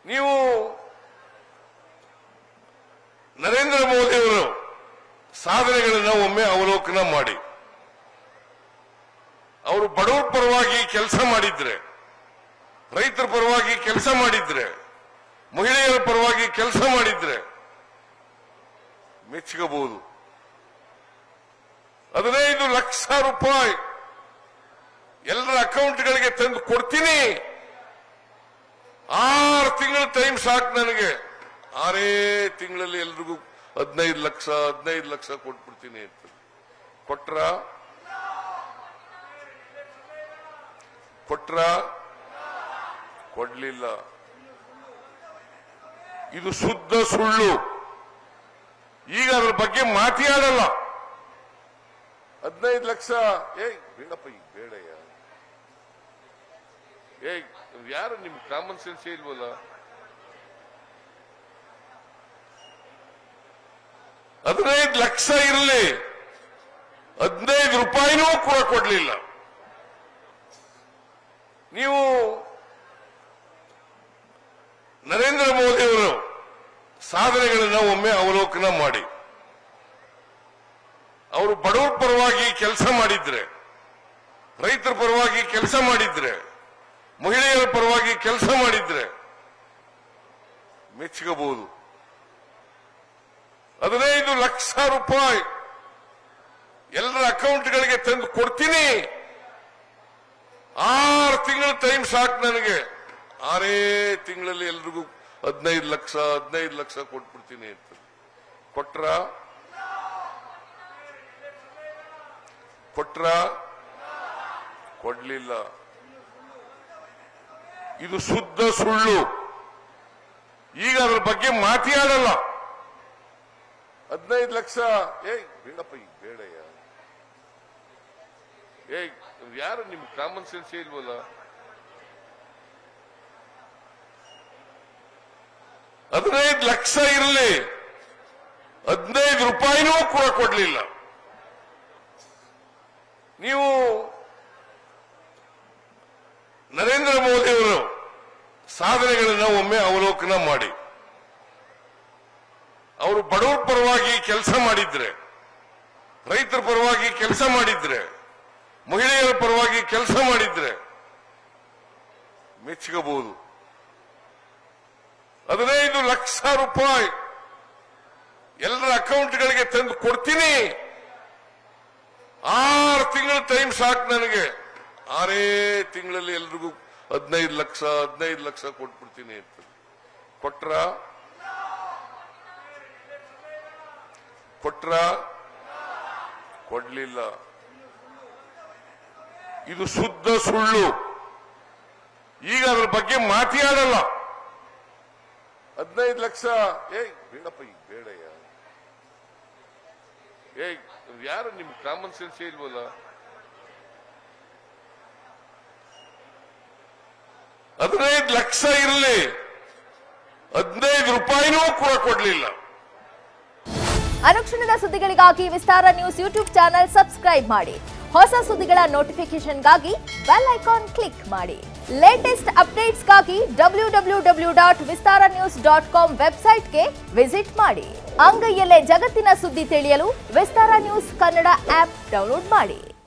ನೀವು ನರೇಂದ್ರ ಮೋದಿ ಅವರು ಸಾಧನೆಗಳನ್ನ ಒಮ್ಮೆ ಅವಲೋಕನ ಮಾಡಿ. ಅವರು ಬಡವರ ಪರವಾಗಿ ಕೆಲಸ ಮಾಡಿದ್ರೆ, ರೈತರ ಪರವಾಗಿ ಕೆಲಸ ಮಾಡಿದ್ರೆ, ಮಹಿಳೆಯರ ಪರವಾಗಿ ಕೆಲಸ ಮಾಡಿದ್ರೆ ಮೆಚ್ಚಬಹುದು. 15 ಲಕ್ಷ ರೂಪಾಯಿ ಎಲ್ಲರ ಅಕೌಂಟ್ಗಳಿಗೆ ತಂದು ಕೊಡ್ತೀನಿ, 6 ತಿಂಗಳ ಟೈಮ್ ಸಾಕು ನನಗೆ, 6 ತಿಂಗಳಲ್ಲಿ ಎಲ್ರಿಗೂ 15 ಲಕ್ಷ ಕೊಟ್ಬಿಡ್ತೀನಿ ಅಂತ ಕೊಟ್ರ ಕೊಡ್ಲಿಲ್ಲ. ಇದು ಶುದ್ಧ ಸುಳ್ಳು. ಈಗ ಅದರ ಬಗ್ಗೆ ಮಾತಾಡಲ್ಲ. 15 ಲಕ್ಷ ಬೇಡಪ್ಪ, ಈಗ ಬೇಡಯ್ಯ. ಯಾರು ನಿಮ್ ಕಾಮನ್ ಸೆನ್ಸ್ ಇಲ್ವಲ್ಲ? 15 ಲಕ್ಷ ಇರಲಿ, 15 ರೂಪಾಯಿನೂ ಕೂಡ ಕೊಡ್ಲಿಲ್ಲ. ನೀವು ನರೇಂದ್ರ ಮೋದಿ ಅವರು ಸಾಧನೆಗಳನ್ನ ಒಮ್ಮೆ ಅವಲೋಕನ ಮಾಡಿ. ಅವರು ಬಡವರ ಪರವಾಗಿ ಕೆಲಸ ಮಾಡಿದ್ರೆ, ರೈತರ ಪರವಾಗಿ ಕೆಲಸ ಮಾಡಿದ್ರೆ, ಮಹಿಳೆಯರ ಪರವಾಗಿ ಕೆಲಸ ಮಾಡಿದ್ರೆ ಮೆಚ್ಚಬಹುದು. 15 ಲಕ್ಷ ರೂಪಾಯಿ ಎಲ್ಲರ ಅಕೌಂಟ್ಗಳಿಗೆ ತಂದು ಕೊಡ್ತೀನಿ, 6 ತಿಂಗಳ ಟೈಮ್ ಸಾಕು ನನಗೆ, 6 ತಿಂಗಳಲ್ಲಿ ಎಲ್ರಿಗೂ 15 ಲಕ್ಷ ಕೊಟ್ಬಿಡ್ತೀನಿ ಅಂತ ಕೊಟ್ರ ಕೊಡ್ಲಿಲ್ಲ. ಇದು ಶುದ್ಧ ಸುಳ್ಳು. ಈಗ ಅದರ ಬಗ್ಗೆ ಮಾತಾಡಲ್ಲ. 15 ಲಕ್ಷ ಬೇಡಪ್ಪ, ಈಗ ಬೇಡಯ್ಯ. ಯಾರು ನಿಮ್ ಕಾಮನ್ ಸೆನ್ಸ್ ಇಲ್ವಲ್ಲ? 15 ಲಕ್ಷ ಇರಲಿ, 15 ರೂಪಾಯಿನೂ ಕೂಡ ಕೊಡ್ಲಿಲ್ಲ. ನೀವು ನರೇಂದ್ರ ಮೋದಿ ಅವರು ಸಾಧನೆಗಳನ್ನ ಒಮ್ಮೆ ಅವಲೋಕನ ಮಾಡಿ. ಅವರು ಬಡವರ ಪರವಾಗಿ ಕೆಲಸ ಮಾಡಿದ್ರೆ, ರೈತರ ಪರವಾಗಿ ಕೆಲಸ ಮಾಡಿದ್ರೆ, ಮಹಿಳೆಯರ ಪರವಾಗಿ ಕೆಲಸ ಮಾಡಿದ್ರೆ ಮೆಚ್ಚಬಹುದು. 15 ಲಕ್ಷ ರೂಪಾಯಿ ಎಲ್ಲರ ಅಕೌಂಟ್ಗಳಿಗೆ ತಂದು ಕೊಡ್ತೀನಿ, 6 ತಿಂಗಳ ಟೈಮ್ ಸಾಕು ನನಗೆ, 6 ತಿಂಗಳಲ್ಲಿ ಎಲ್ರಿಗೂ 15 ಲಕ್ಷ ಕೊಟ್ಬಿಡ್ತೀನಿ ಅಂತ ಕೊಟ್ರ ಕೊಡ್ಲಿಲ್ಲ. ಇದು ಶುದ್ಧ ಸುಳ್ಳು. ಈಗ ಅದರ ಬಗ್ಗೆ ಮಾತಾಡಲ್ಲ. 15 ಲಕ್ಷ ಬೇಡಪ್ಪ, ಈಗ ಬೇಡಯ್ಯ. ಯಾರು ನಿಮ್ ಕಾಮನ್ ಸೆನ್ಸ್ ಇಲ್ವಲ್ಲ? 15 ಲಕ್ಷ ಇರಲಿ, 15 ರೂಪಾಯಿನೂ ಕೂಡ ಕೊಡ್ಲಿಲ್ಲ. ಅನುಕ್ಷಣದ ಸುದ್ದಿಗಳಿಗಾಗಿ ವಿಸ್ತಾರ ನ್ಯೂಸ್ ಯೂಟ್ಯೂಬ್ ಚಾನೆಲ್ ಸಬ್ಸ್ಕ್ರೈಬ್ ಮಾಡಿ. ಹೊಸ ಸುದ್ದಿಗಳ ನೋಟಿಫಿಕೇಶನ್ಗಾಗಿ ಬೆಲ್ ಐಕಾನ್ ಕ್ಲಿಕ್ ಮಾಡಿ. ಲೇಟೆಸ್ಟ್ ಅಪ್ಡೇಟ್ಸ್ಗಾಗಿ www.vistaranews.com ವೆಬ್ಸೈಟ್ಗೆ ವಿಸಿಟ್ ಮಾಡಿ. ಅಂಗೈಯಲ್ಲೇ ಜಗತ್ತಿನ ಸುದ್ದಿ ತಿಳಿಯಲು ವಿಸ್ತಾರ ನ್ಯೂಸ್ ಕನ್ನಡ ಆಪ್ ಡೌನ್ಲೋಡ್ ಮಾಡಿ.